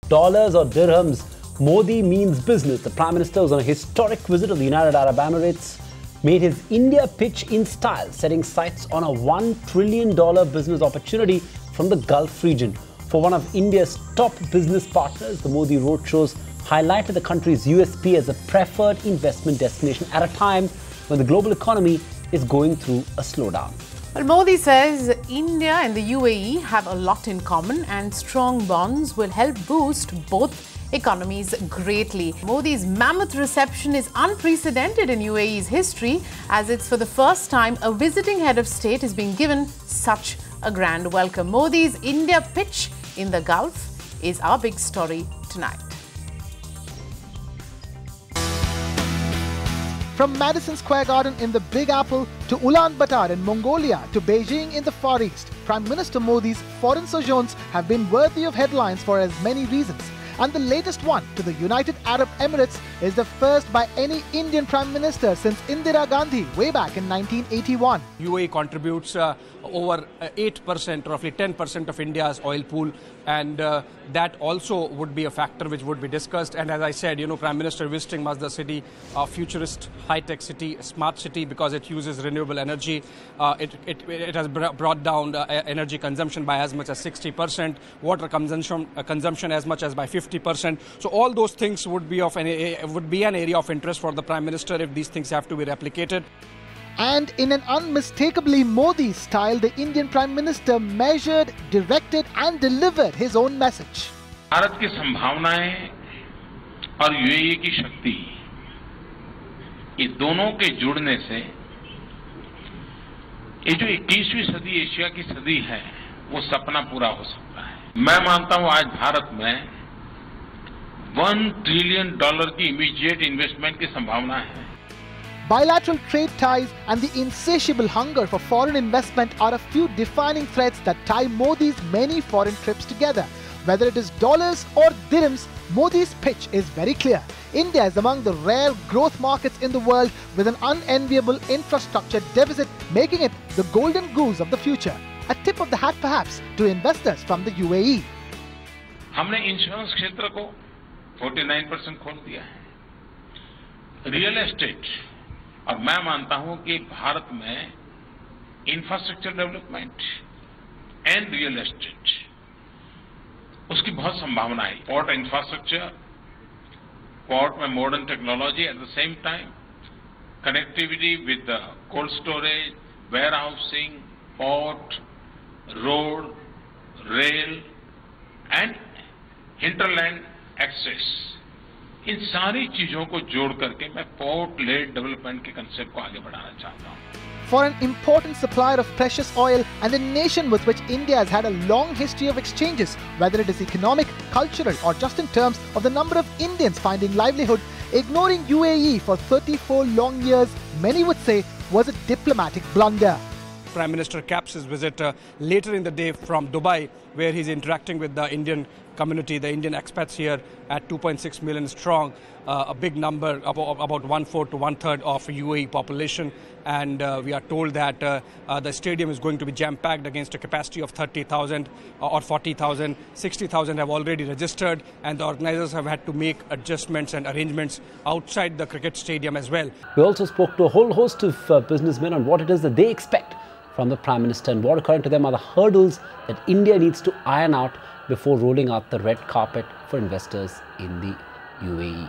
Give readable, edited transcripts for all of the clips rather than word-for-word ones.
dollars or dirhams, Modi means business. The Prime Minister was on a historic visit to the United Arab Emirates, made his India pitch in style, setting sights on a $1 trillion business opportunity from the Gulf region. For one of India's top business partners, the Modi roadshows highlighted the country's USP as a preferred investment destination at a time when the global economy is going through a slowdown. Well, Modi says India and the UAE have a lot in common and strong bonds will help boost both economies greatly. Modi's mammoth reception is unprecedented in UAE's history, as it's for the first time a visiting head of state is being given such a grand welcome. Modi's India pitch in the Gulf is our big story tonight. From Madison Square Garden in the Big Apple to Ulaanbaatar in Mongolia to Beijing in the Far East, Prime Minister Modi's foreign sojourns have been worthy of headlines for as many reasons. And the latest one to the United Arab Emirates is the first by any Indian Prime Minister since Indira Gandhi way back in 1981. UAE contributes over 8%, roughly 10% of India's oil pool, and that also would be a factor which would be discussed. And as I said, Prime Minister visiting Masdar city, a futurist, high-tech city, a smart city because it uses renewable energy. It has brought down energy consumption by as much as 60%, water consumption as much as by 50%. So all those things would be an area of interest for the Prime Minister if these things have to be replicated. And in an unmistakably Modi style, the Indian Prime Minister measured, directed and delivered his own message. Bharat की संभावनाएं और UAE की शक्ति, ये दोनों के जुड़ने से ये जो 21वीं सदी एशिया की सदी है, वो सपना पूरा हो सकता है। मैं मानता हूं आज भारत में $1 ट्रिलियन की इमीडिएट इन्वेस्टमेंट की संभावना है। Bilateral trade ties and the insatiable hunger for foreign investment are a few defining threads that tie Modi's many foreign trips together. Whether it is dollars or dirhams, Modi's pitch is very clear. India is among the rare growth markets in the world with an unenviable infrastructure deficit, making it the golden goose of the future. A tip of the hat perhaps to investors from the UAE. हमने insurance क्षेत्र को 49% खोल दिया है। Real estate, और मैं मानता हूं कि भारत में infrastructure development and real estate, उसकी बहुत संभावना है। पोर्ट इंफ्रास्ट्रक्चर, पोर्ट में modern technology, at the same time connectivity with cold storage, warehousing, port, road, rail and hinterland access, इन सारी चीजों को जोड़ करके मैं पोर्ट लेड डेवलपमेंट के कंसेप्ट को आगे बढ़ाना चाहता हूं। For an important supplier of precious oil and a nation with which India has had a long history of exchanges, whether it is economic, cultural or just in terms of the number of Indians finding livelihood, ignoring UAE for 34 long years, many would say was a diplomatic blunder. Prime Minister caps his visit later in the day from Dubai, where he's interacting with the Indian community, the Indian expats here at 2.6 million strong, a big number, about 1/4 to 1/3 of UAE population. And we are told that the stadium is going to be jam-packed against a capacity of 30,000 or 40,000. 60,000 have already registered, and the organizers have had to make adjustments and arrangements outside the cricket stadium as well. We also spoke to a whole host of businessmen on what it is that they expect from the Prime Minister and what, according to them, are the hurdles that India needs to iron out before rolling out the red carpet for investors in the UAE.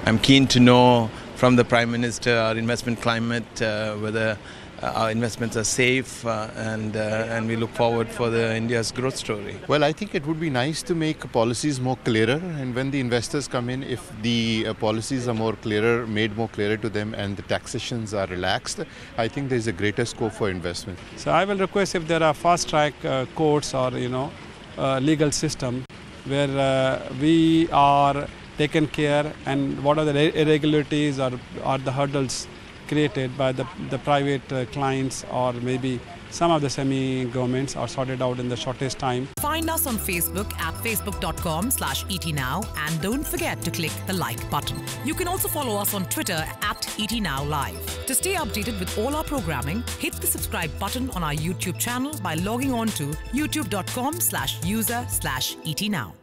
I'm keen to know from the Prime Minister our investment climate, whether our investments are safe, and we look forward for the India's growth story. Well, I think it would be nice to make policies more clearer, and when the investors come in, if the policies are more clearer, made more clearer to them, and the taxations are relaxed, I think there's a greater scope for investment. So I will request if there are fast-track courts or legal system where we are taken care, and what are the irregularities or the hurdles created by the private clients or maybe some of the semi-governments are sorted out in the shortest time. Find us on Facebook at facebook.com/ETNow and don't forget to click the like button. You can also follow us on Twitter at ET Now Live. To stay updated with all our programming, hit the subscribe button on our YouTube channel by logging on to youtube.com/user/ET Now.